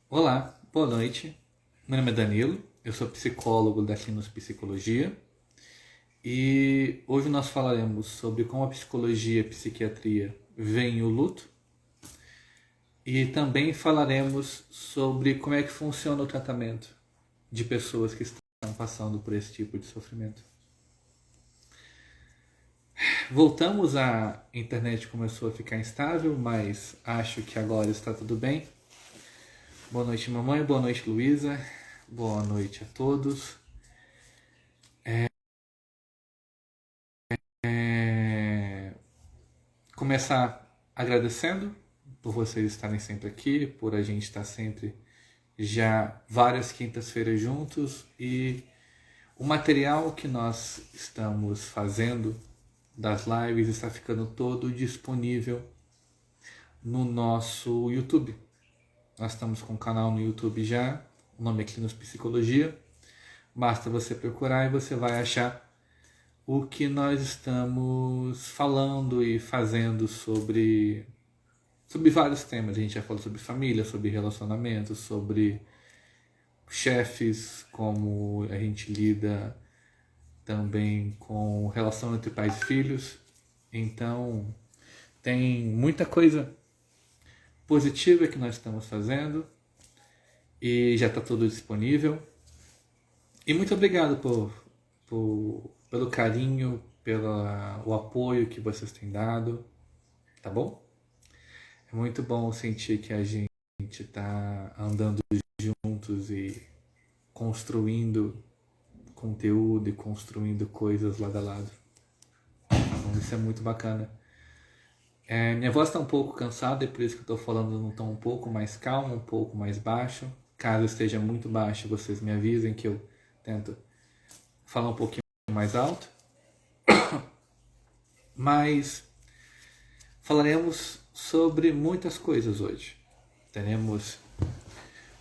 Olá, boa noite. Meu nome é Danilo, eu sou psicólogo da Clinos Psicologia e hoje nós falaremos sobre como a psicologia e a psiquiatria veem o luto e também falaremos sobre como é que funciona o tratamento de pessoas que estão passando por esse tipo de sofrimento. Voltamos, a internet começou a ficar instável, mas acho que agora está tudo bem. Boa noite, mamãe, boa noite, Luísa, boa noite a todos. Começar agradecendo por vocês estarem sempre aqui, por a gente estar sempre já várias quintas-feiras juntos e o material que nós estamos fazendo das lives está ficando todo disponível no nosso YouTube. Nós estamos com um canal no YouTube já, o nome é Clinos Psicologia. Basta você procurar e você vai achar o que nós estamos falando e fazendo sobre vários temas. A gente já falou sobre família, sobre relacionamentos, sobre chefes, como a gente lida também com relação entre pais e filhos. Então, tem muita coisa positiva que nós estamos fazendo e já está tudo disponível. E muito obrigado pelo carinho, pelo o apoio que vocês têm dado, tá bom? É muito bom sentir que a gente está andando juntos e construindo conteúdo e construindo coisas lado a lado. Então, isso é muito bacana. Minha voz está um pouco cansada, é por isso que eu estou falando num tom um pouco mais calmo, um pouco mais baixo. Caso esteja muito baixo, vocês me avisem que eu tento falar um pouquinho mais alto. Mas falaremos sobre muitas coisas hoje. Teremos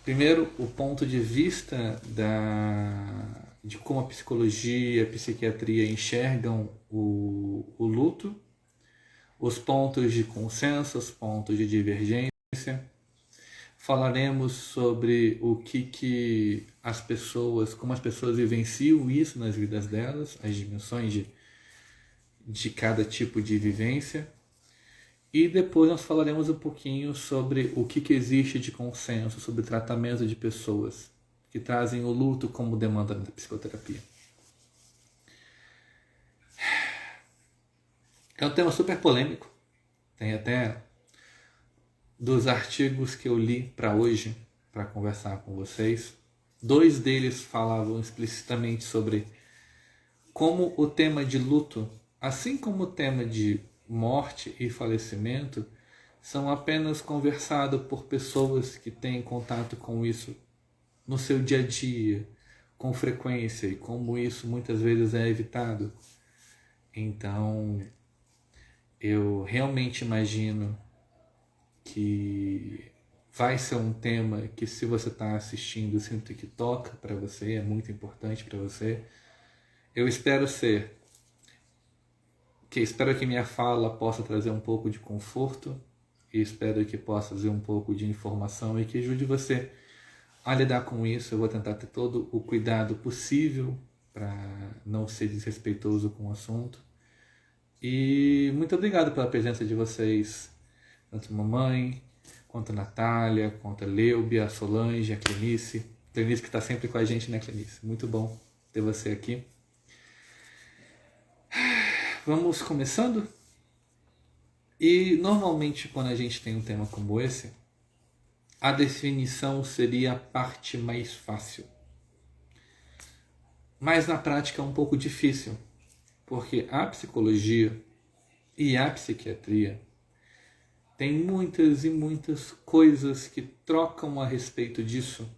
primeiro o ponto de vista de como a psicologia e a psiquiatria enxergam o luto, os pontos de consenso, os pontos de divergência. Falaremos sobre o que as pessoas, como as pessoas vivenciam isso nas vidas delas, as dimensões de cada tipo de vivência. E depois nós falaremos um pouquinho sobre o que existe de consenso sobre o tratamento de pessoas que trazem o luto como demanda da psicoterapia. É um tema super polêmico. Tem até dos artigos que eu li para hoje, para conversar com vocês. 2 deles falavam explicitamente sobre como o tema de luto, assim como o tema de morte e falecimento, são apenas conversados por pessoas que têm contato com isso no seu dia a dia, com frequência, e como isso muitas vezes é evitado. Então, eu realmente imagino que vai ser um tema que, se você está assistindo, sinto que toca para você, é muito importante para você. Eu espero espero que minha fala possa trazer um pouco de conforto e espero que possa trazer um pouco de informação e que ajude você a lidar com isso. Eu vou tentar ter todo o cuidado possível para não ser desrespeitoso com o assunto. E muito obrigado pela presença de vocês, tanto a mamãe, quanto a Natália, quanto a Leubia, a Solange, a Clenice. Clenice que está sempre com a gente, né, Clenice? Muito bom ter você aqui. Vamos começando? E normalmente quando a gente tem um tema como esse, a definição seria a parte mais fácil. Mas na prática é um pouco difícil, porque a psicologia e a psiquiatria tem muitas e muitas coisas que trocam a respeito disso,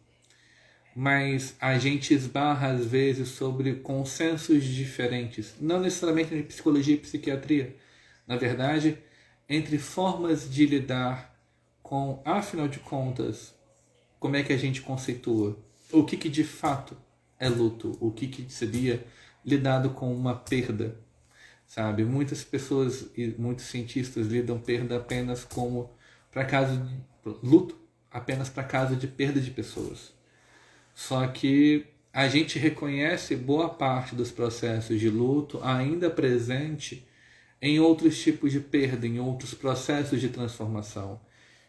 mas a gente esbarra às vezes sobre consensos diferentes, não necessariamente entre psicologia e psiquiatria, na verdade, entre formas de lidar com, afinal de contas, como é que a gente conceitua o que de fato é luto, o que seria lidado com uma perda, sabe? Muitas pessoas e muitos cientistas lidam perda apenas como, para caso de luto, apenas para caso de perda de pessoas. Só que a gente reconhece boa parte dos processos de luto ainda presente em outros tipos de perda, em outros processos de transformação.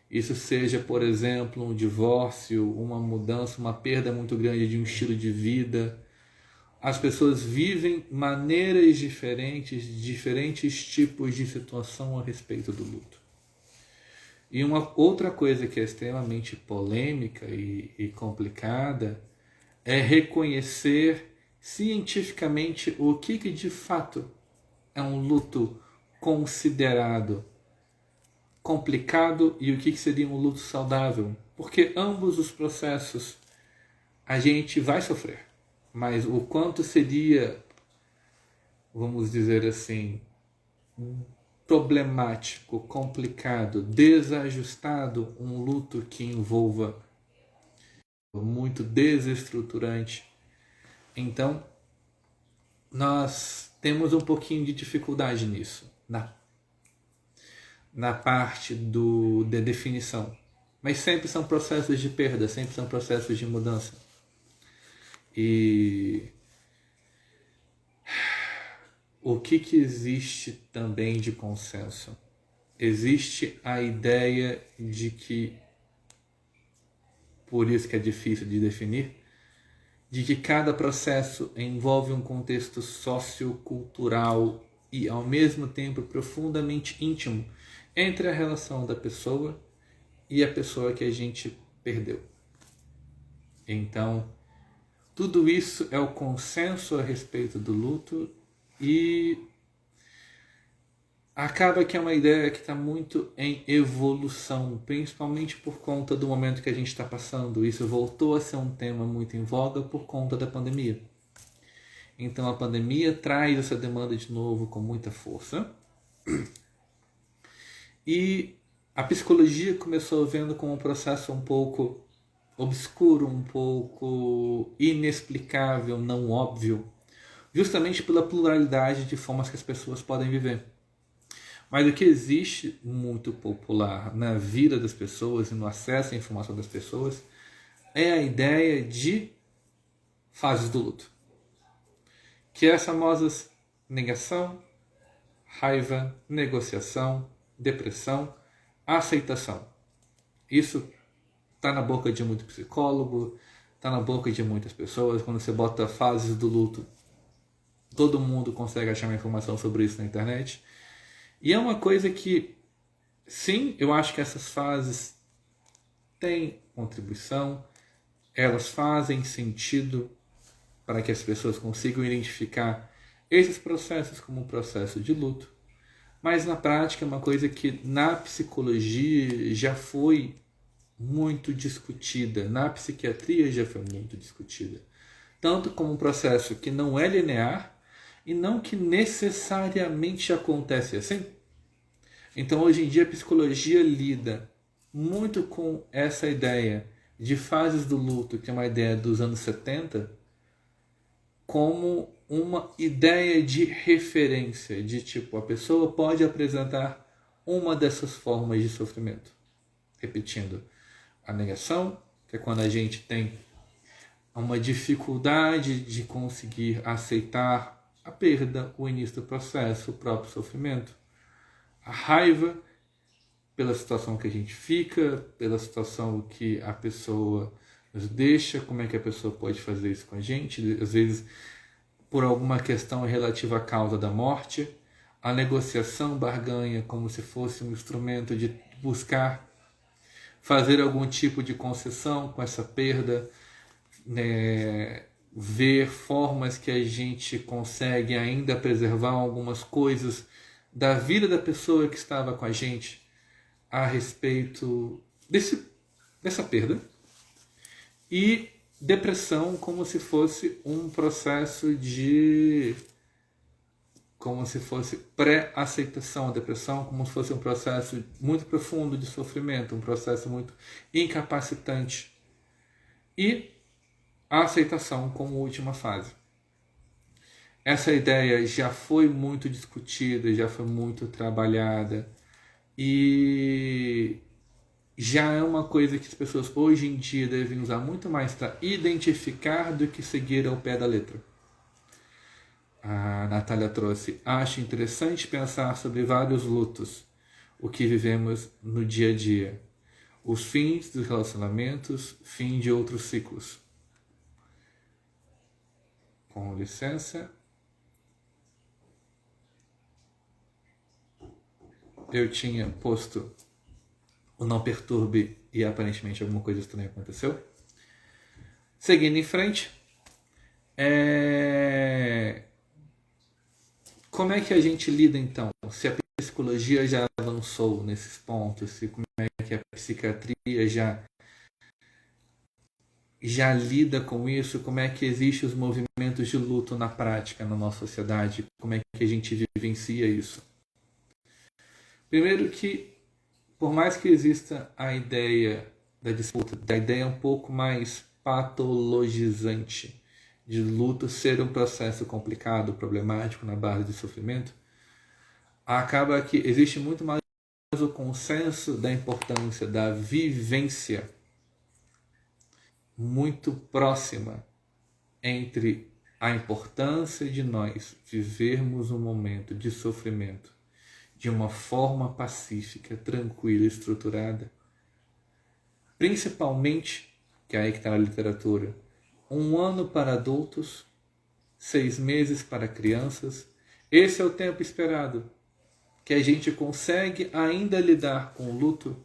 Isso seja, por exemplo, um divórcio, uma mudança, uma perda muito grande de um estilo de vida. As pessoas vivem maneiras diferentes, diferentes tipos de situação a respeito do luto. E uma outra coisa que é extremamente polêmica e complicada é reconhecer cientificamente o que de fato é um luto considerado complicado e o que seria um luto saudável. Porque ambos os processos a gente vai sofrer, mas o quanto seria, vamos dizer assim, problemático, complicado, desajustado um luto que envolva muito desestruturante. Então, nós temos um pouquinho de dificuldade nisso, na parte da definição. Mas sempre são processos de perda, sempre são processos de mudança. E o que existe também de consenso? Existe a ideia de que, por isso que é difícil de definir, de que cada processo envolve um contexto sociocultural e, ao mesmo tempo, profundamente íntimo entre a relação da pessoa e a pessoa que a gente perdeu. Então, tudo isso é o consenso a respeito do luto e acaba que é uma ideia que está muito em evolução, principalmente por conta do momento que a gente está passando. Isso voltou a ser um tema muito em voga por conta da pandemia. Então a pandemia traz essa demanda de novo com muita força. E a psicologia começou vendo como um processo um pouco obscuro, um pouco inexplicável, não óbvio, justamente pela pluralidade de formas que as pessoas podem viver. Mas o que existe muito popular na vida das pessoas e no acesso à informação das pessoas é a ideia de fases do luto, que é as famosas negação, raiva, negociação, depressão, aceitação. Isso está na boca de muito psicólogo, está na boca de muitas pessoas. Quando você bota fases do luto, todo mundo consegue achar uma informação sobre isso na internet. E é uma coisa que, sim, eu acho que essas fases têm contribuição, elas fazem sentido para que as pessoas consigam identificar esses processos como um processo de luto, mas na prática é uma coisa que na psicologia já foi muito discutida, na psiquiatria já foi muito discutida, tanto como um processo que não é linear e não que necessariamente acontece assim. Então hoje em dia a psicologia lida muito com essa ideia de fases do luto, que é uma ideia dos anos 70, como uma ideia de referência, de tipo, a pessoa pode apresentar uma dessas formas de sofrimento. Repetindo, a negação, que é quando a gente tem uma dificuldade de conseguir aceitar a perda, o início do processo, o próprio sofrimento. A raiva, pela situação que a gente fica, pela situação que a pessoa nos deixa, como é que a pessoa pode fazer isso com a gente, às vezes por alguma questão relativa à causa da morte. A negociação, barganha, como se fosse um instrumento de buscar fazer algum tipo de concessão com essa perda, né? Ver formas que a gente consegue ainda preservar algumas coisas da vida da pessoa que estava com a gente a respeito dessa perda. E depressão como se fosse um processo de... como se fosse pré-aceitação. A depressão como se fosse um processo muito profundo de sofrimento, um processo muito incapacitante. E a aceitação como última fase. Essa ideia já foi muito discutida, já foi muito trabalhada e já é uma coisa que as pessoas hoje em dia devem usar muito mais para identificar do que seguir ao pé da letra. A Natália trouxe: acho interessante pensar sobre vários lutos, o que vivemos no dia a dia, os fins dos relacionamentos, fim de outros ciclos. Com licença. Eu tinha posto o não perturbe e aparentemente alguma coisa estranha aconteceu. Seguindo em frente, como é que a gente lida então? Se a psicologia já avançou nesses pontos, se como é que a psiquiatria já lida com isso, como é que existem os movimentos de luto na prática na nossa sociedade, como é que a gente vivencia isso? Primeiro que, por mais que exista a ideia da disputa, da ideia um pouco mais patologizante de luto ser um processo complicado, problemático, na base de sofrimento, acaba que existe muito mais o consenso da importância da vivência muito próxima entre a importância de nós vivermos um momento de sofrimento de uma forma pacífica, tranquila e estruturada, principalmente, que é aí que está na literatura, 1 ano para adultos, 6 meses para crianças. Esse é o tempo esperado, que a gente consegue ainda lidar com o luto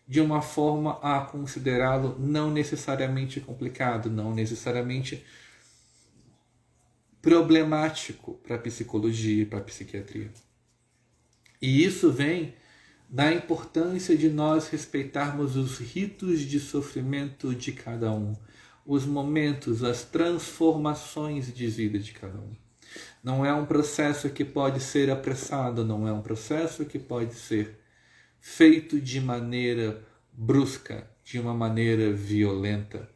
de uma forma a considerá-lo não necessariamente complicado, não necessariamente problemático para a psicologia e para a psiquiatria. E isso vem da importância de nós respeitarmos os ritos de sofrimento de cada um, os momentos, as transformações de vida de cada um. Não é um processo que pode ser apressado, não é um processo que pode ser feito de maneira brusca, de uma maneira violenta.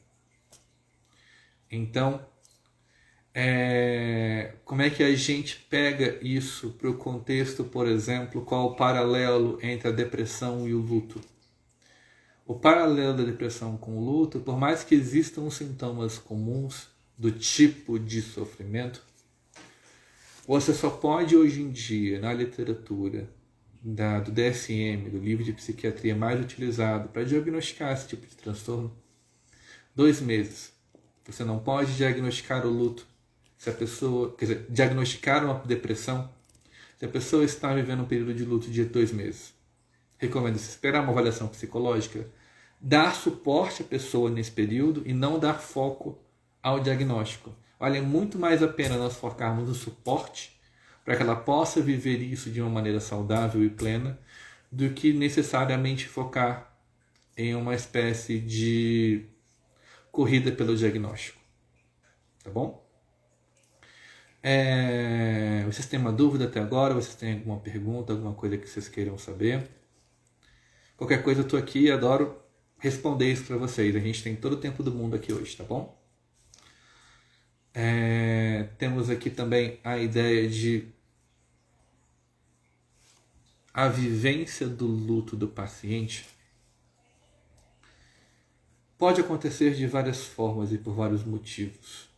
Então, como é que a gente pega isso para o contexto, por exemplo, qual o paralelo entre a depressão e o luto? O paralelo da depressão com o luto, por mais que existam sintomas comuns do tipo de sofrimento, você só pode hoje em dia, na literatura do DSM, do livro de psiquiatria mais utilizado para diagnosticar esse tipo de transtorno, 2 meses. Você não pode diagnosticar o luto se a pessoa, quer dizer, diagnosticar uma depressão se a pessoa está vivendo um período de luto de 2 meses. Recomenda-se esperar uma avaliação psicológica, dar suporte à pessoa nesse período e não dar foco ao diagnóstico. Vale muito mais a pena nós focarmos no suporte para que ela possa viver isso de uma maneira saudável e plena do que necessariamente focar em uma espécie de corrida pelo diagnóstico. Tá bom? Vocês têm uma dúvida até agora? Vocês têm alguma pergunta, alguma coisa que vocês queiram saber? Qualquer coisa eu estou aqui e adoro responder isso para vocês. A gente tem todo o tempo do mundo aqui hoje, tá bom? Temos aqui também a ideia de a vivência do luto do paciente pode acontecer de várias formas e por vários motivos.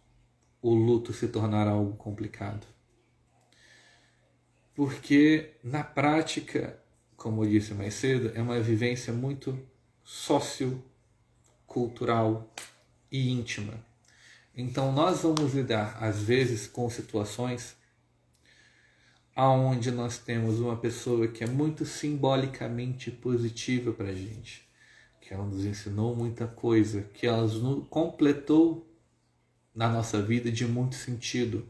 O luto se tornar algo complicado. Porque, na prática, como eu disse mais cedo, é uma vivência muito sociocultural e íntima. Então, nós vamos lidar, às vezes, com situações onde nós temos uma pessoa que é muito simbolicamente positiva para a gente, que ela nos ensinou muita coisa, que ela nos completou na nossa vida de muito sentido.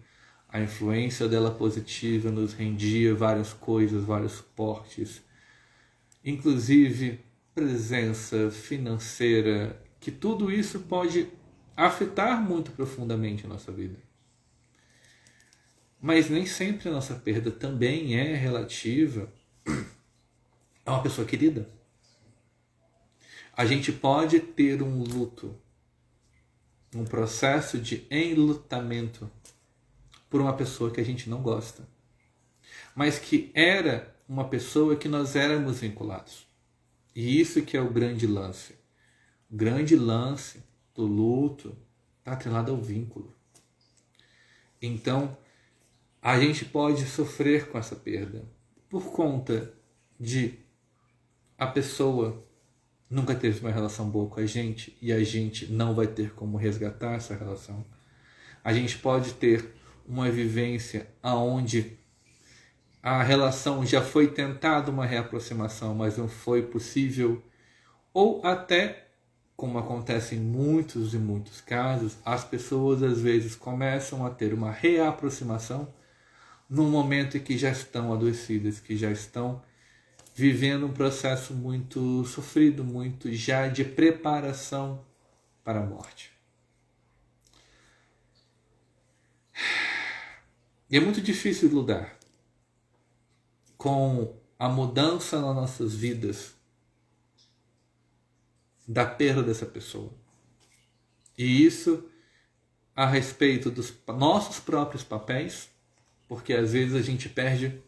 A influência dela positiva nos rendia várias coisas, vários suportes, inclusive presença financeira, que tudo isso pode afetar muito profundamente a nossa vida. Mas nem sempre a nossa perda também é relativa a uma pessoa querida. A gente pode ter um luto, um processo de enlutamento por uma pessoa que a gente não gosta, mas que era uma pessoa que nós éramos vinculados. E isso que é o grande lance. O grande lance do luto está atrelado ao vínculo. Então, a gente pode sofrer com essa perda por conta de a pessoa nunca teve uma relação boa com a gente e a gente não vai ter como resgatar essa relação. A gente pode ter uma vivência onde a relação já foi tentada uma reaproximação, mas não foi possível, ou até, como acontece em muitos e muitos casos, as pessoas às vezes começam a ter uma reaproximação num momento em que já estão adoecidas, que já estão vivendo um processo muito sofrido, muito já de preparação para a morte. E é muito difícil lidar com a mudança nas nossas vidas da perda dessa pessoa. E isso a respeito dos nossos próprios papéis, porque às vezes a gente perde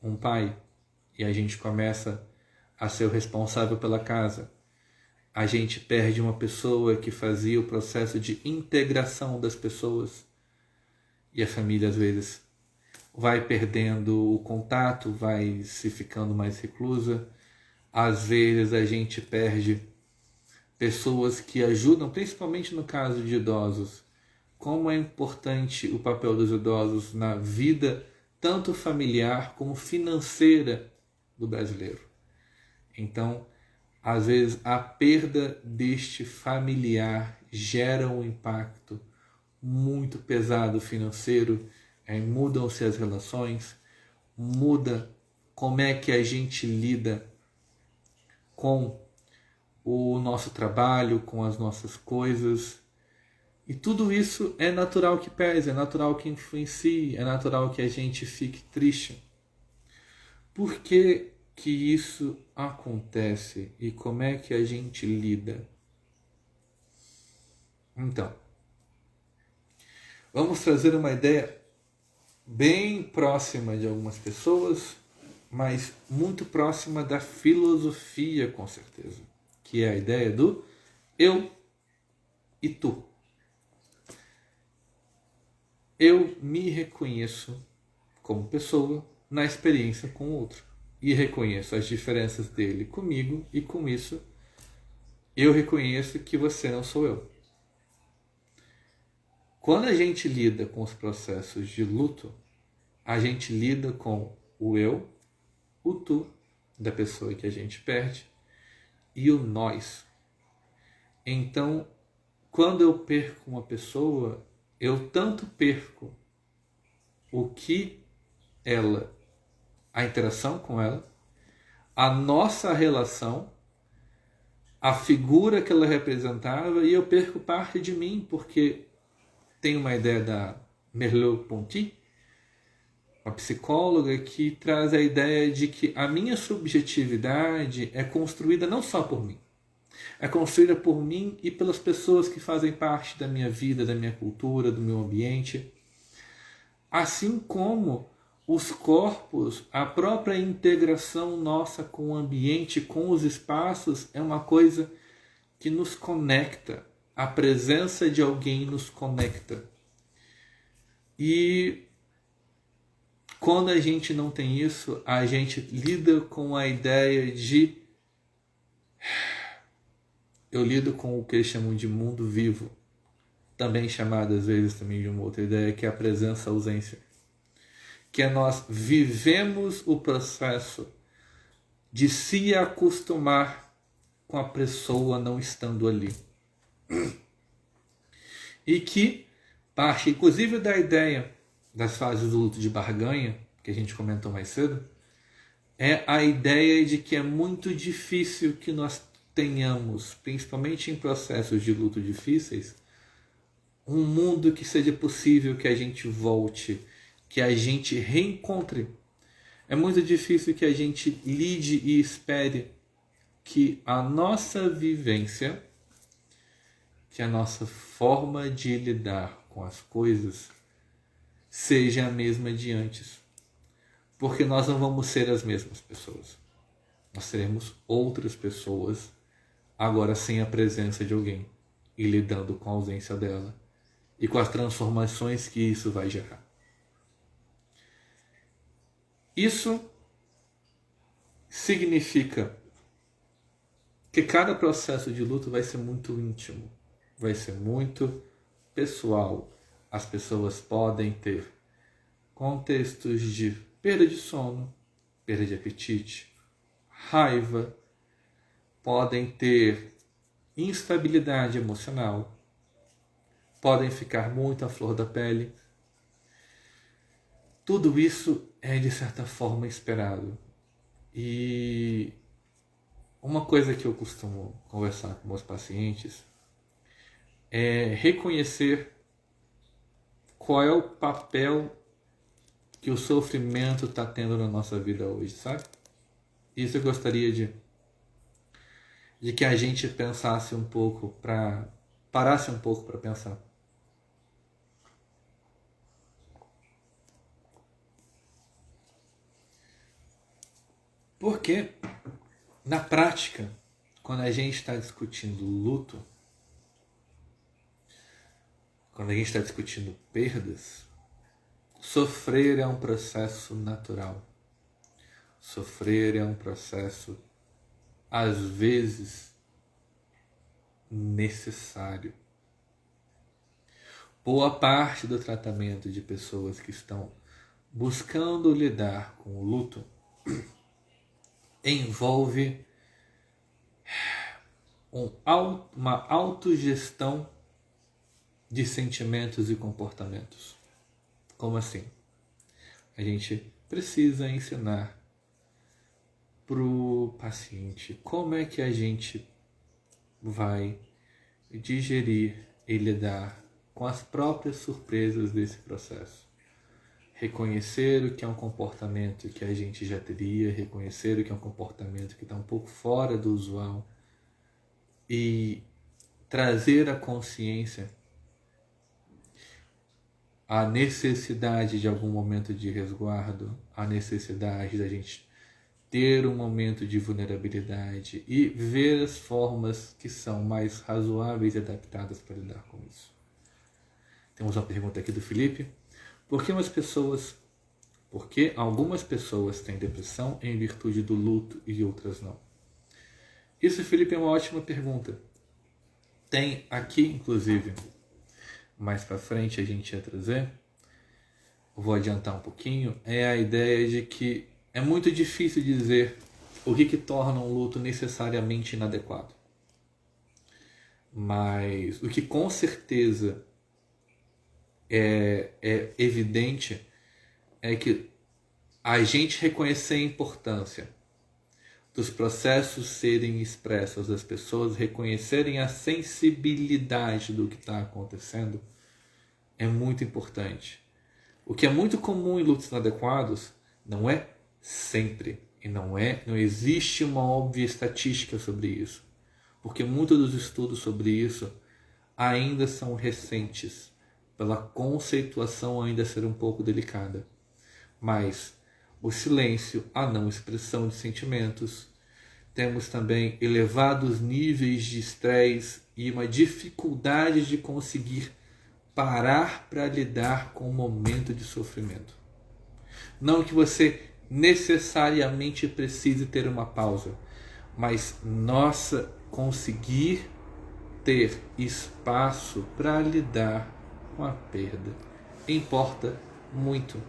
um pai e a gente começa a ser o responsável pela casa. A gente perde uma pessoa que fazia o processo de integração das pessoas e a família às vezes vai perdendo o contato, vai se ficando mais reclusa. Às vezes a gente perde pessoas que ajudam, principalmente no caso de idosos. Como é importante o papel dos idosos na vida, tanto familiar como financeira do brasileiro. Então, às vezes, a perda deste familiar gera um impacto muito pesado financeiro, mudam-se as relações, muda como é que a gente lida com o nosso trabalho, com as nossas coisas. E tudo isso é natural que pese, é natural que influencie, é natural que a gente fique triste. Por que que isso acontece e como é que a gente lida? Então, vamos trazer uma ideia bem próxima de algumas pessoas, mas muito próxima da filosofia, com certeza, que é a ideia do eu e tu. Eu me reconheço como pessoa na experiência com o outro e reconheço as diferenças dele comigo, e com isso eu reconheço que você não sou eu. Quando a gente lida com os processos de luto, a gente lida com o eu, o tu da pessoa que a gente perde e o nós. Então, quando eu perco uma pessoa, eu tanto perco o que ela, a interação com ela, a nossa relação, a figura que ela representava, e eu perco parte de mim, porque tem uma ideia da Merleau-Ponty, uma psicóloga, que traz a ideia de que a minha subjetividade é construída não só por mim, é construída por mim e pelas pessoas que fazem parte da minha vida, da minha cultura, do meu ambiente. Assim como os corpos, a própria integração nossa com o ambiente, com os espaços, é uma coisa que nos conecta. A presença de alguém nos conecta. E quando a gente não tem isso, a gente lida com a ideia de... Eu lido com o que eles chamam de mundo vivo, também chamado às vezes também de uma outra ideia, que é a presença-ausência. Que é nós vivemos o processo de se acostumar com a pessoa não estando ali. E que parte, inclusive, da ideia das fases do luto de barganha, que a gente comentou mais cedo, é a ideia de que é muito difícil que nós tenhamos, principalmente em processos de luto difíceis, um mundo que seja possível que a gente volte, que a gente reencontre. É muito difícil que a gente lide e espere que a nossa vivência, que a nossa forma de lidar com as coisas seja a mesma de antes. Porque nós não vamos ser as mesmas pessoas. Nós seremos outras pessoas, agora sem a presença de alguém e lidando com a ausência dela e com as transformações que isso vai gerar. Isso significa que cada processo de luto vai ser muito íntimo, vai ser muito pessoal. As pessoas podem ter contextos de perda de sono, perda de apetite, raiva, podem ter instabilidade emocional, podem ficar muito à flor da pele. Tudo isso é de certa forma esperado. E uma coisa que eu costumo conversar com meus pacientes é reconhecer qual é o papel que o sofrimento está tendo na nossa vida hoje, sabe? Isso eu gostaria de que a gente pensasse um pouco, parasse um pouco para pensar. Porque, na prática, quando a gente está discutindo luto, quando a gente está discutindo perdas, sofrer é um processo natural. Sofrer é um processo, às vezes, necessário. Boa parte do tratamento de pessoas que estão buscando lidar com o luto envolve uma autogestão de sentimentos e comportamentos. Como assim? A gente precisa ensinar para o paciente como é que a gente vai digerir e lidar com as próprias surpresas desse processo. Reconhecer o que é um comportamento que a gente já teria, reconhecer o que é um comportamento que está um pouco fora do usual e trazer à consciência a necessidade de algum momento de resguardo, a necessidade da gente ter um momento de vulnerabilidade e ver as formas que são mais razoáveis e adaptadas para lidar com isso. Temos uma pergunta aqui do Felipe. Por que algumas pessoas têm depressão em virtude do luto e outras não? Isso, Felipe, é uma ótima pergunta. Tem aqui, inclusive, mais para frente a gente ia trazer, vou adiantar um pouquinho, é a ideia de que é muito difícil dizer o que torna um luto necessariamente inadequado. Mas o que com certeza é evidente é que a gente reconhecer a importância dos processos serem expressos, das pessoas reconhecerem a sensibilidade do que está acontecendo, é muito importante. O que é muito comum em lutos inadequados não é sempre, e não existe uma óbvia estatística sobre isso, porque muitos dos estudos sobre isso ainda são recentes, pela conceituação ainda ser um pouco delicada. Mas o silêncio, a não expressão de sentimentos, temos também elevados níveis de estresse e uma dificuldade de conseguir parar para lidar com o momento de sofrimento. Não que você necessariamente precise ter uma pausa, mas conseguir ter espaço para lidar com a perda importa muito.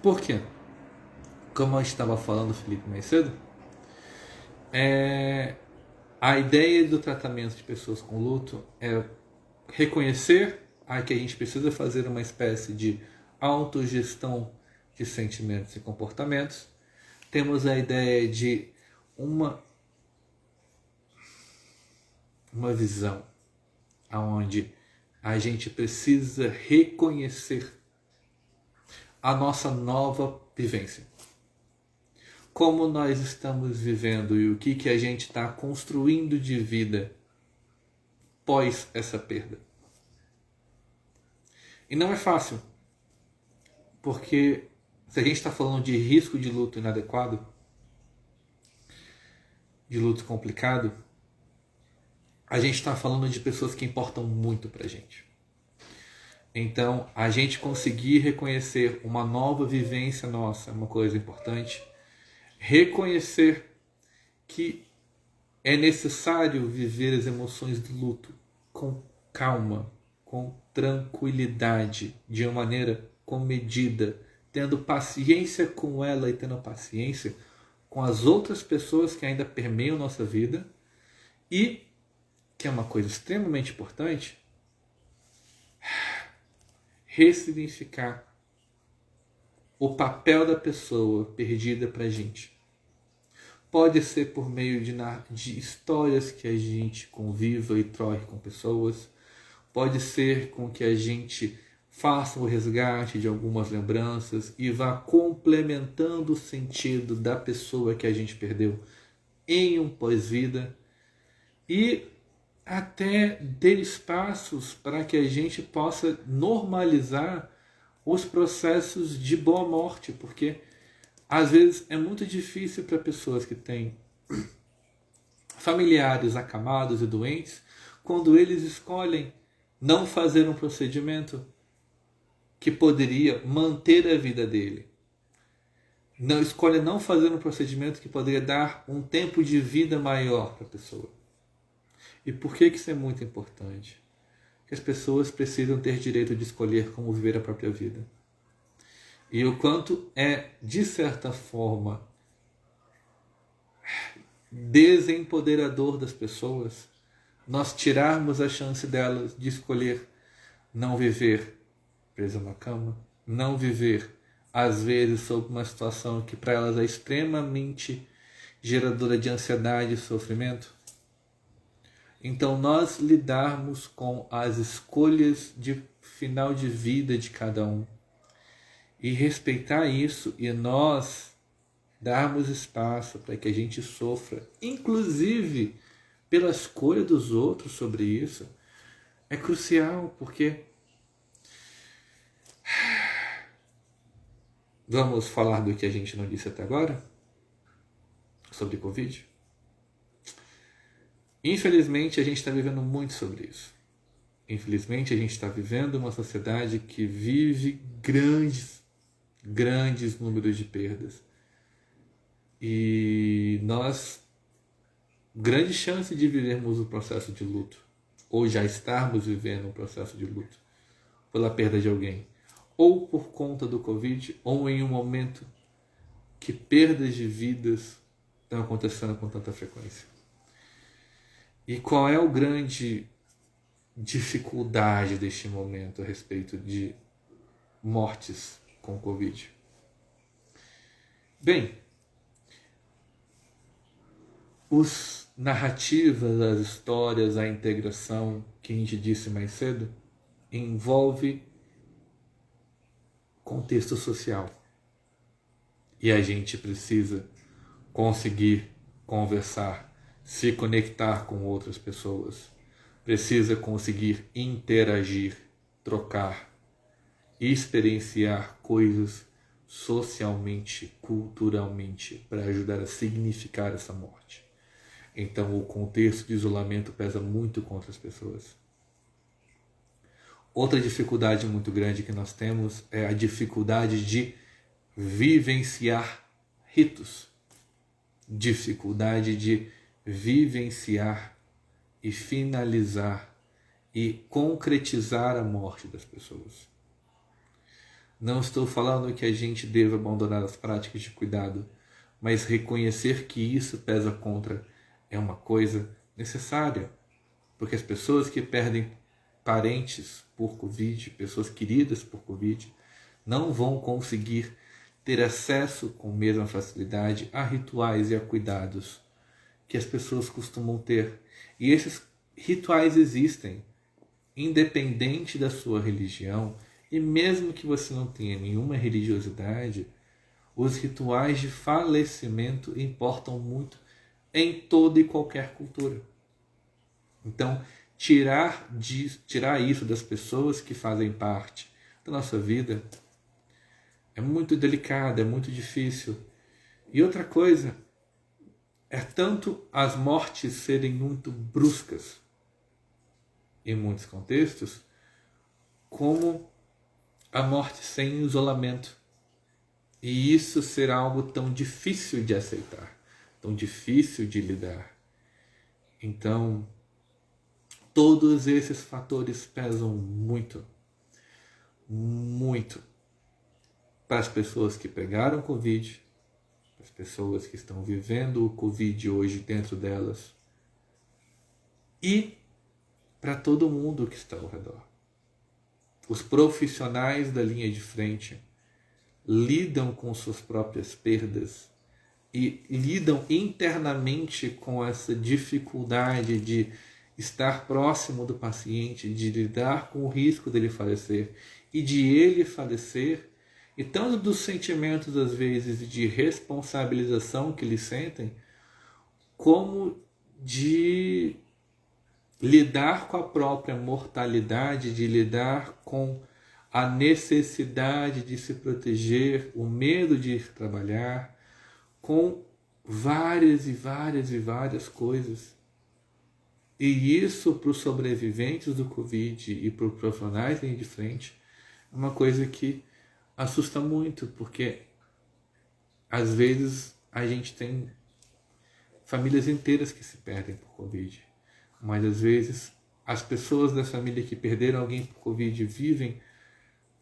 Por quê? Como eu estava falando, Felipe, mais cedo, a ideia do tratamento de pessoas com luto é reconhecer que a gente precisa fazer uma espécie de autogestão de sentimentos e comportamentos. Temos a ideia de uma visão onde a gente precisa reconhecer a nossa nova vivência. Como nós estamos vivendo e o que a gente está construindo de vida pós essa perda. E não é fácil, porque se a gente está falando de risco de luto inadequado, de luto complicado, a gente está falando de pessoas que importam muito pra gente. Então, a gente conseguir reconhecer uma nova vivência nossa é uma coisa importante. Reconhecer que é necessário viver as emoções do luto com calma, com tranquilidade, de uma maneira comedida, tendo paciência com ela e tendo paciência com as outras pessoas que ainda permeiam nossa vida e, que é uma coisa extremamente importante, ressignificar o papel da pessoa perdida pra gente. Pode ser por meio de histórias que a gente conviva e troque com pessoas. Pode ser com que a gente faça o resgate de algumas lembranças e vá complementando o sentido da pessoa que a gente perdeu em um pós-vida. E até ter espaços para que a gente possa normalizar os processos de boa morte, porque às vezes é muito difícil para pessoas que têm familiares acamados e doentes, quando eles escolhem não fazer um procedimento que poderia manter a vida dele. Não escolhe não fazer um procedimento que poderia dar um tempo de vida maior para a pessoa. E por que isso é muito importante? Porque as pessoas precisam ter direito de escolher como viver a própria vida. E o quanto é, de certa forma, desempoderador das pessoas nós tirarmos a chance delas de escolher não viver presa na cama, não viver, às vezes, sob uma situação que para elas é extremamente geradora de ansiedade e sofrimento. Então, nós lidarmos com as escolhas de final de vida de cada um e respeitar isso e nós darmos espaço para que a gente sofra, inclusive pela escolha dos outros sobre isso, é crucial, porque vamos falar do que a gente não disse até agora sobre Covid? Infelizmente, a gente está vivendo muito sobre isso. Infelizmente, a gente está vivendo uma sociedade que vive grandes números de perdas. E nós, grande chance de vivermos o processo de luto, ou já estarmos vivendo um processo de luto, pela perda de alguém, ou por conta do Covid, ou em um momento que perdas de vidas estão acontecendo com tanta frequência. E qual é a grande dificuldade deste momento a respeito de mortes com Covid? Bem, os narrativas, as histórias, a integração que a gente disse mais cedo, envolve contexto social. E a gente precisa conseguir conversar, se conectar com outras pessoas, precisa conseguir interagir, trocar, experienciar coisas socialmente, culturalmente, para ajudar a significar essa morte. Então o contexto de isolamento pesa muito contra as pessoas. Outra dificuldade muito grande que nós temos é a dificuldade de vivenciar ritos. Dificuldade de vivenciar e finalizar e concretizar a morte das pessoas. Não estou falando que a gente deva abandonar as práticas de cuidado, mas reconhecer que isso pesa contra é uma coisa necessária, porque as pessoas que perdem parentes por Covid, pessoas queridas por Covid, não vão conseguir ter acesso com a mesma facilidade a rituais e a cuidados que as pessoas costumam ter. E esses rituais existem, independente da sua religião, e mesmo que você não tenha nenhuma religiosidade, os rituais de falecimento importam muito em toda e qualquer cultura. Então, tirar isso das pessoas que fazem parte da nossa vida é muito delicado, é muito difícil. E outra coisa é tanto as mortes serem muito bruscas em muitos contextos, como a morte sem isolamento. E isso ser algo tão difícil de aceitar, tão difícil de lidar. Então, todos esses fatores pesam muito, muito para as pessoas que pegaram Covid, para as pessoas que estão vivendo o Covid hoje dentro delas e para todo mundo que está ao redor. Os profissionais da linha de frente lidam com suas próprias perdas e lidam internamente com essa dificuldade de estar próximo do paciente, de lidar com o risco dele falecer e de ele falecer, e tanto dos sentimentos, às vezes, de responsabilização que eles sentem, como de lidar com a própria mortalidade, de lidar com a necessidade de se proteger, o medo de ir trabalhar, com várias e várias e várias coisas. E isso para os sobreviventes do Covid e para os profissionais de frente é uma coisa que assusta muito, porque às vezes a gente tem famílias inteiras que se perdem por Covid, mas às vezes as pessoas da família que perderam alguém por Covid vivem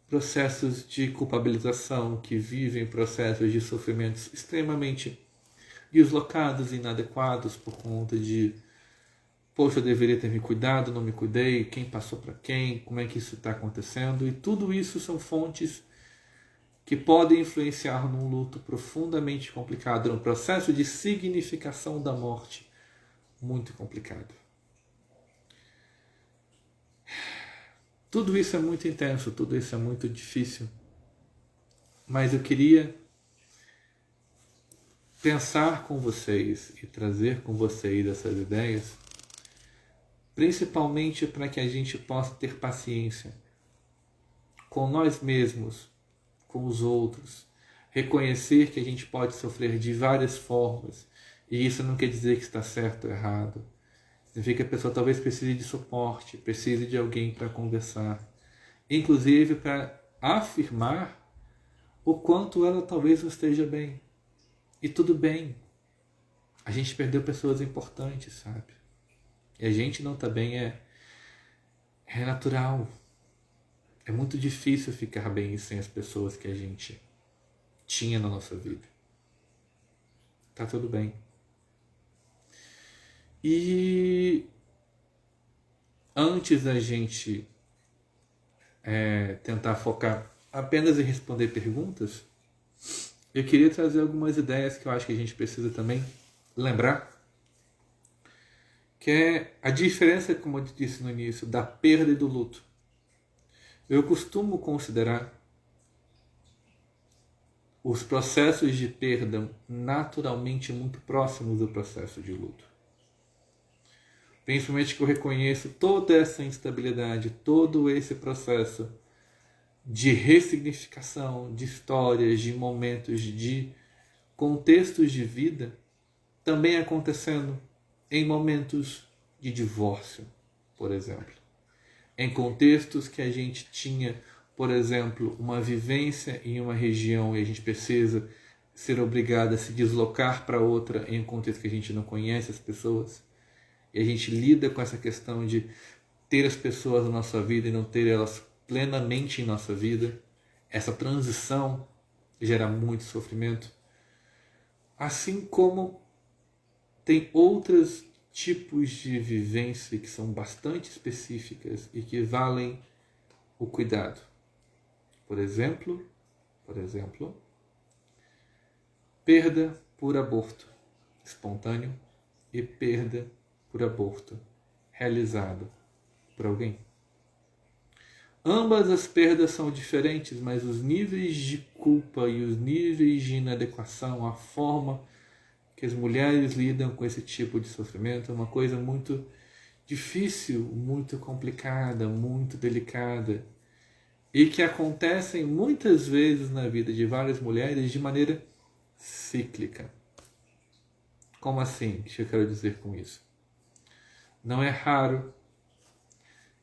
processos de culpabilização, que vivem processos de sofrimentos extremamente deslocados e inadequados por conta de poxa, eu deveria ter me cuidado, não me cuidei, quem passou para quem, como é que isso está acontecendo, e tudo isso são fontes que podem influenciar num luto profundamente complicado, num processo de significação da morte muito complicado. Tudo isso é muito intenso, tudo isso é muito difícil, mas eu queria pensar com vocês e trazer com vocês essas ideias, principalmente para que a gente possa ter paciência com nós mesmos, com os outros, reconhecer que a gente pode sofrer de várias formas, e isso não quer dizer que está certo ou errado. Significa que a pessoa talvez precise de suporte, precise de alguém para conversar, inclusive para afirmar o quanto ela talvez não esteja bem. E tudo bem. A gente perdeu pessoas importantes, sabe? E a gente não tá bem é natural. É muito difícil ficar bem sem as pessoas que a gente tinha na nossa vida. Tá tudo bem. E antes da gente tentar focar apenas em responder perguntas, eu queria trazer algumas ideias que eu acho que a gente precisa também lembrar, que é a diferença, como eu disse no início, da perda e do luto. Eu costumo considerar os processos de perda naturalmente muito próximos do processo de luto. Principalmente que eu reconheço toda essa instabilidade, todo esse processo de ressignificação, de histórias, de momentos, de contextos de vida, também acontecendo em momentos de divórcio, por exemplo. Em contextos que a gente tinha, por exemplo, uma vivência em uma região e a gente precisa ser obrigado a se deslocar para outra em um contexto que a gente não conhece as pessoas. E a gente lida com essa questão de ter as pessoas na nossa vida e não ter elas plenamente em nossa vida. Essa transição gera muito sofrimento. Assim como tem outros tipos de vivência que são bastante específicas e que valem o cuidado. Por exemplo, perda por aborto espontâneo e perda por aborto realizado por alguém. Ambas as perdas são diferentes, mas os níveis de culpa e os níveis de inadequação, a forma que as mulheres lidam com esse tipo de sofrimento é uma coisa muito difícil, muito complicada, muito delicada e que acontecem muitas vezes na vida de várias mulheres de maneira cíclica. Como assim? O que eu quero dizer com isso? Não é raro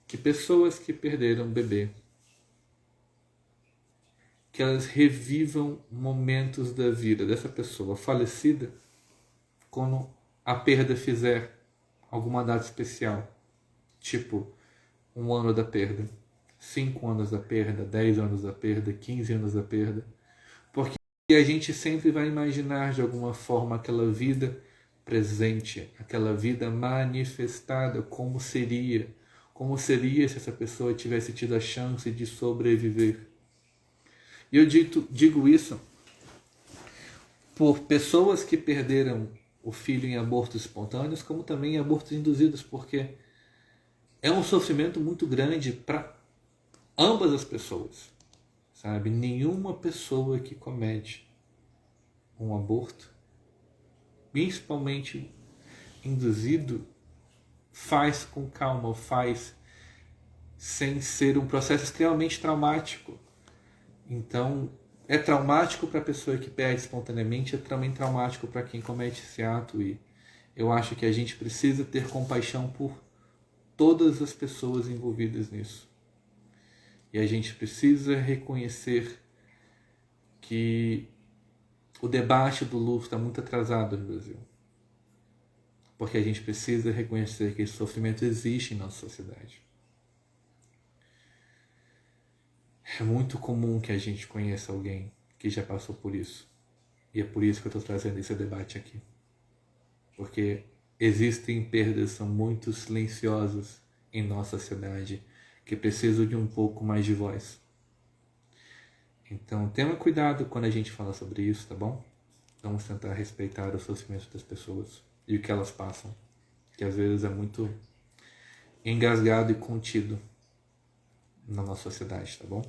que pessoas que perderam um bebê, que elas revivam momentos da vida dessa pessoa falecida quando a perda fizer alguma data especial, tipo 1 ano da perda, 5 anos da perda, 10 anos da perda, 15 anos da perda, porque a gente sempre vai imaginar de alguma forma aquela vida presente, aquela vida manifestada, como seria se essa pessoa tivesse tido a chance de sobreviver. E eu digo isso por pessoas que perderam o filho em abortos espontâneos, como também em abortos induzidos, porque é um sofrimento muito grande para ambas as pessoas, sabe? Nenhuma pessoa que comete um aborto, principalmente induzido, faz com calma, faz sem ser um processo extremamente traumático. Então, é traumático para a pessoa que perde espontaneamente, é também traumático para quem comete esse ato, e eu acho que a gente precisa ter compaixão por todas as pessoas envolvidas nisso. E a gente precisa reconhecer que o debate do luto está muito atrasado no Brasil. Porque a gente precisa reconhecer que esse sofrimento existe em nossa sociedade. É muito comum que a gente conheça alguém que já passou por isso. E é por isso que eu estou trazendo esse debate aqui. Porque existem perdas que são muito silenciosas em nossa sociedade, que precisam de um pouco mais de voz. Então, tenha cuidado quando a gente fala sobre isso, tá bom? Vamos tentar respeitar o sofrimento das pessoas e o que elas passam, que às vezes é muito engasgado e contido na nossa sociedade, tá bom?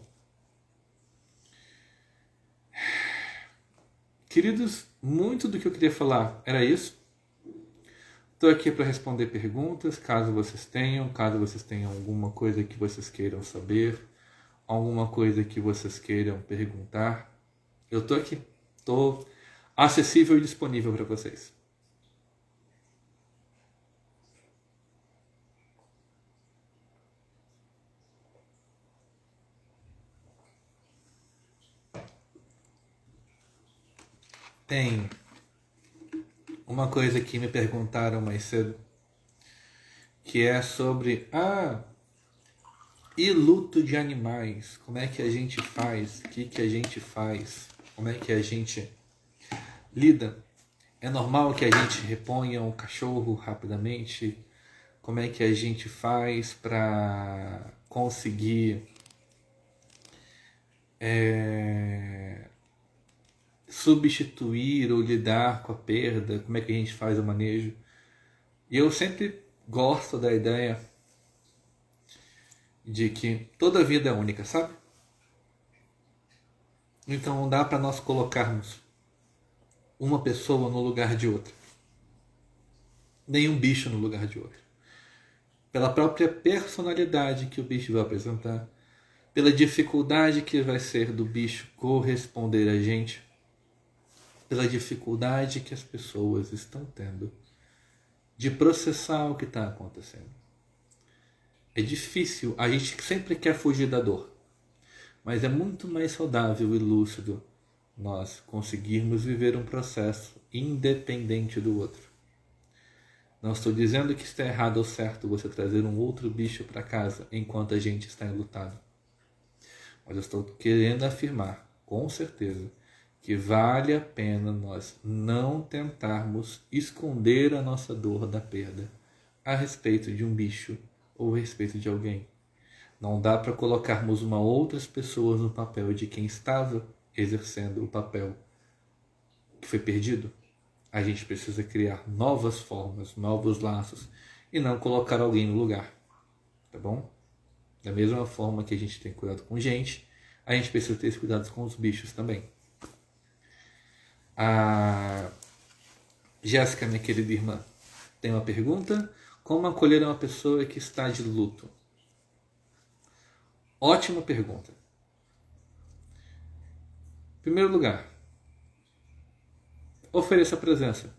Queridos, muito do que eu queria falar era isso. Estou aqui para responder perguntas, caso vocês tenham alguma coisa que vocês queiram saber, alguma coisa que vocês queiram perguntar. Eu estou aqui, estou acessível e disponível para vocês. Tem uma coisa que me perguntaram mais cedo, que é sobre e luto de animais, como é que a gente faz, o que a gente faz, como é que a gente lida. É normal que a gente reponha um cachorro rapidamente? Como é que a gente faz para conseguir substituir ou lidar com a perda? Como é que a gente faz o manejo? E eu sempre gosto da ideia de que toda vida é única, sabe? Então não dá para nós colocarmos uma pessoa no lugar de outra, nem um bicho no lugar de outro. Pela própria personalidade que o bicho vai apresentar, pela dificuldade que vai ser do bicho corresponder a gente, pela dificuldade que as pessoas estão tendo de processar o que está acontecendo. É difícil, a gente sempre quer fugir da dor, mas é muito mais saudável e lúcido nós conseguirmos viver um processo independente do outro. Não estou dizendo que está errado ou certo você trazer um outro bicho para casa enquanto a gente está enlutado. Mas eu estou querendo afirmar, com certeza, que vale a pena nós não tentarmos esconder a nossa dor da perda a respeito de um bicho ou a respeito de alguém. Não dá para colocarmos outras pessoas no papel de quem estava exercendo o papel que foi perdido. A gente precisa criar novas formas, novos laços e não colocar alguém no lugar, tá bom? Da mesma forma que a gente tem cuidado com gente, a gente precisa ter esse cuidado com os bichos também. A Jéssica, minha querida irmã, tem uma pergunta: como acolher uma pessoa que está de luto? Ótima pergunta. Em primeiro lugar, ofereça presença.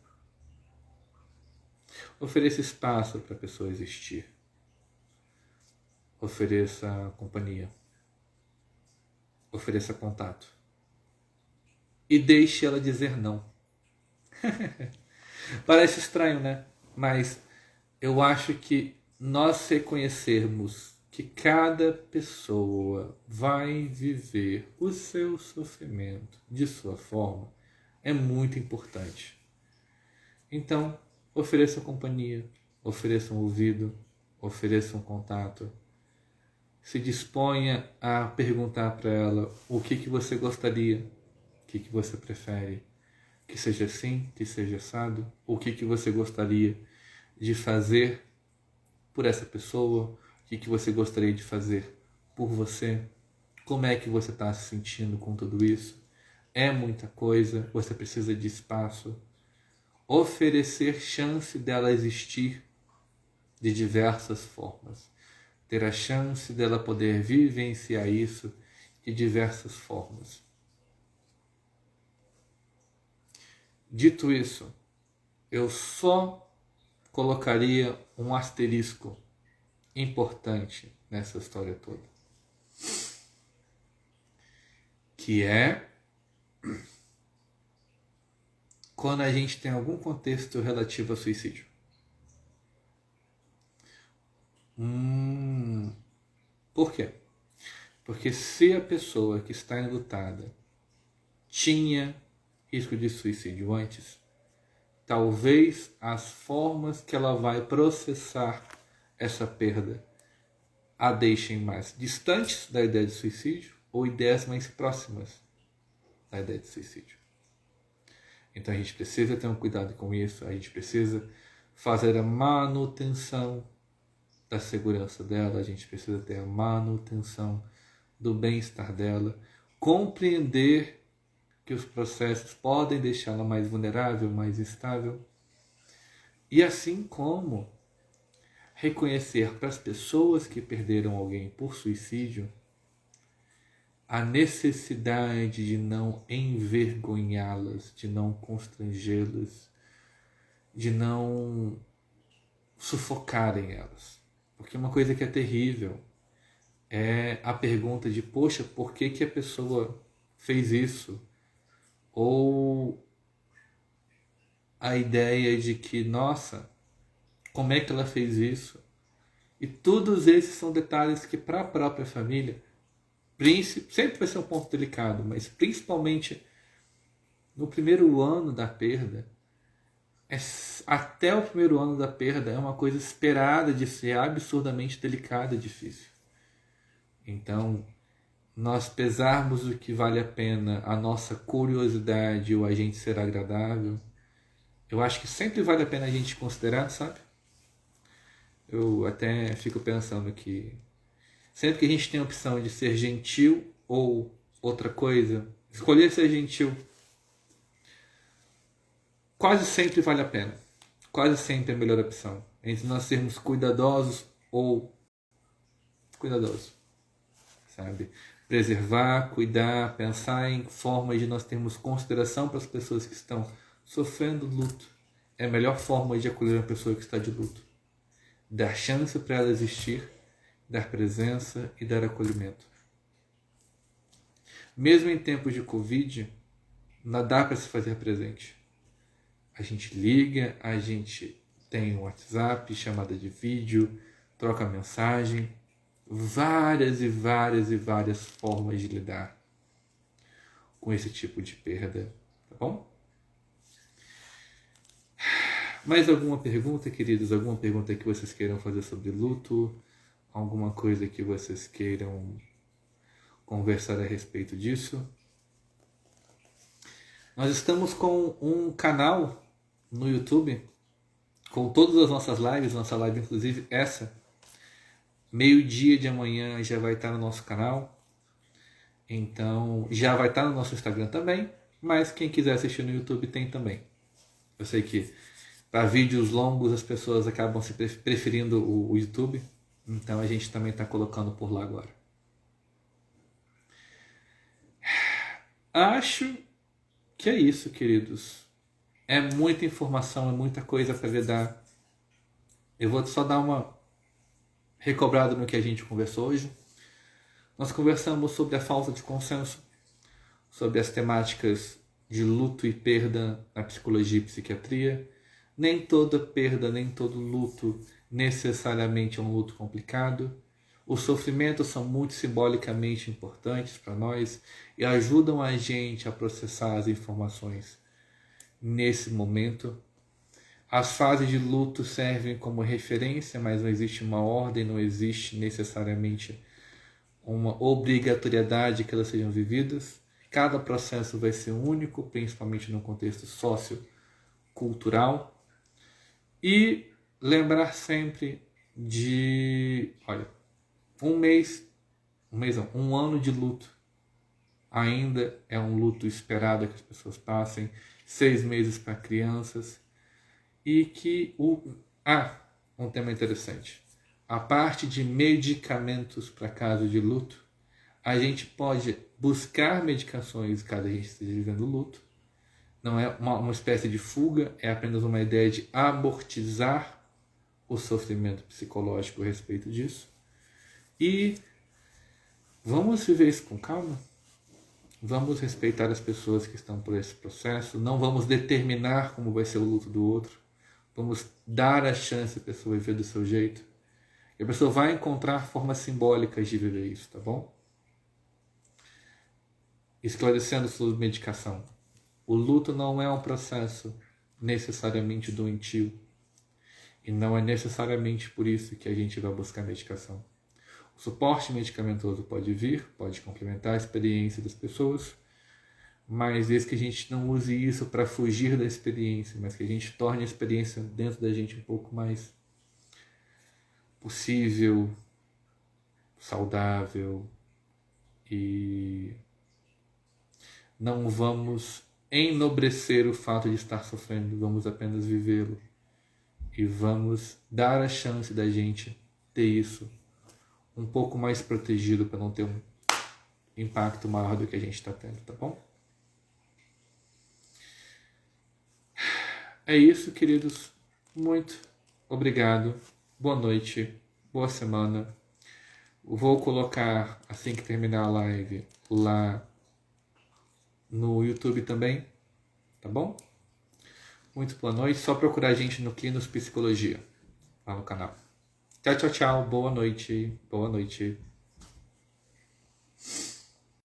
Ofereça espaço para a pessoa existir. Ofereça companhia. Ofereça contato. E deixe ela dizer não. Parece estranho, né? Mas eu acho que nós reconhecermos que cada pessoa vai viver o seu sofrimento de sua forma é muito importante. Então, ofereça companhia, ofereça um ouvido, ofereça um contato. Se disponha a perguntar para ela o que você gostaria, o que você prefere, que seja assim, que seja assado, o que você gostaria de fazer por essa pessoa, o que você gostaria de fazer por você, como é que você está se sentindo com tudo isso. É muita coisa, você precisa de espaço. Oferecer chance dela existir de diversas formas. Ter a chance dela poder vivenciar isso de diversas formas. Dito isso, eu só colocaria um asterisco importante nessa história toda, que é quando a gente tem algum contexto relativo a suicídio. Por quê? Porque se a pessoa que está enlutada tinha risco de suicídio antes, talvez as formas que ela vai processar essa perda a deixem mais distantes da ideia de suicídio ou ideias mais próximas da ideia de suicídio. Então a gente precisa ter um cuidado com isso, a gente precisa fazer a manutenção da segurança dela, a gente precisa ter a manutenção do bem-estar dela, compreender que os processos podem deixá-la mais vulnerável, mais instável, e assim como reconhecer para as pessoas que perderam alguém por suicídio a necessidade de não envergonhá-las, de não constrangê-las, de não sufocarem elas. Porque uma coisa que é terrível é a pergunta de, poxa, por que a pessoa fez isso? Ou a ideia de que, nossa, como é que ela fez isso? E todos esses são detalhes que para a própria família, sempre vai ser um ponto delicado, mas principalmente no primeiro ano da perda, até o primeiro ano da perda é uma coisa esperada de ser absurdamente delicada e difícil. Então, nós pesarmos o que vale a pena, a nossa curiosidade ou a gente ser agradável, eu acho que sempre vale a pena a gente considerar, sabe? Eu até fico pensando que sempre que a gente tem a opção de ser gentil ou outra coisa, escolher ser gentil quase sempre vale a pena. Quase sempre é a melhor opção. Entre nós sermos cuidadosos ou cuidadosos, sabe? Preservar, cuidar, pensar em formas de nós termos consideração para as pessoas que estão sofrendo luto. É a melhor forma de acolher uma pessoa que está de luto. Dar chance para ela existir, dar presença e dar acolhimento. Mesmo em tempos de Covid, não dá para se fazer presente. A gente liga, a gente tem um WhatsApp, chamada de vídeo, troca mensagem, várias e várias e várias formas de lidar com esse tipo de perda, tá bom? Mais alguma pergunta, queridos? Alguma pergunta que vocês queiram fazer sobre luto? Alguma coisa que vocês queiram conversar a respeito disso? Nós estamos com um canal no YouTube com todas as nossas lives, nossa live inclusive essa, meio-dia de amanhã já vai estar no nosso canal, então já vai estar no nosso Instagram também, mas quem quiser assistir no YouTube tem também. Eu sei que para vídeos longos as pessoas acabam se preferindo o YouTube, então a gente também está colocando por lá agora. Acho que é isso, queridos. É muita informação, é muita coisa para lidar. Eu vou só dar uma recobrada no que a gente conversou hoje. Nós conversamos sobre a falta de consenso, sobre as temáticas de luto e perda na psicologia e psiquiatria. Nem toda perda, nem todo luto necessariamente é um luto complicado. Os sofrimentos são muito simbolicamente importantes para nós e ajudam a gente a processar as informações nesse momento. As fases de luto servem como referência, mas não existe uma ordem, não existe necessariamente uma obrigatoriedade que elas sejam vividas. Cada processo vai ser único, principalmente no contexto sociocultural. E lembrar sempre de, olha, um ano de luto ainda é um luto esperado que as pessoas passem, 6 meses para crianças. E que um tema interessante. A parte de medicamentos para caso de luto, a gente pode buscar medicações caso a gente esteja vivendo luto. Não é uma espécie de fuga, é apenas uma ideia de amortizar o sofrimento psicológico a respeito disso. E vamos viver isso com calma. Vamos respeitar as pessoas que estão por esse processo. Não vamos determinar como vai ser o luto do outro. Vamos dar a chance a pessoa viver do seu jeito. E a pessoa vai encontrar formas simbólicas de viver isso, tá bom? Esclarecendo sobre medicação. O luto não é um processo necessariamente doentio. E não é necessariamente por isso que a gente vai buscar medicação. O suporte medicamentoso pode vir, pode complementar a experiência das pessoas, mas desde que a gente não use isso para fugir da experiência, mas que a gente torne a experiência dentro da gente um pouco mais possível, saudável, e não vamos enobrecer o fato de estar sofrendo, vamos apenas vivê-lo e vamos dar a chance da gente ter isso um pouco mais protegido para não ter um impacto maior do que a gente está tendo, tá bom? É isso, queridos. Muito obrigado. Boa noite. Boa semana. Vou colocar, assim que terminar a live, lá no YouTube também. Tá bom? Muito boa noite. Só procurar a gente no Clinos Psicologia, lá no canal. Tchau, tchau, tchau. Boa noite. Boa noite.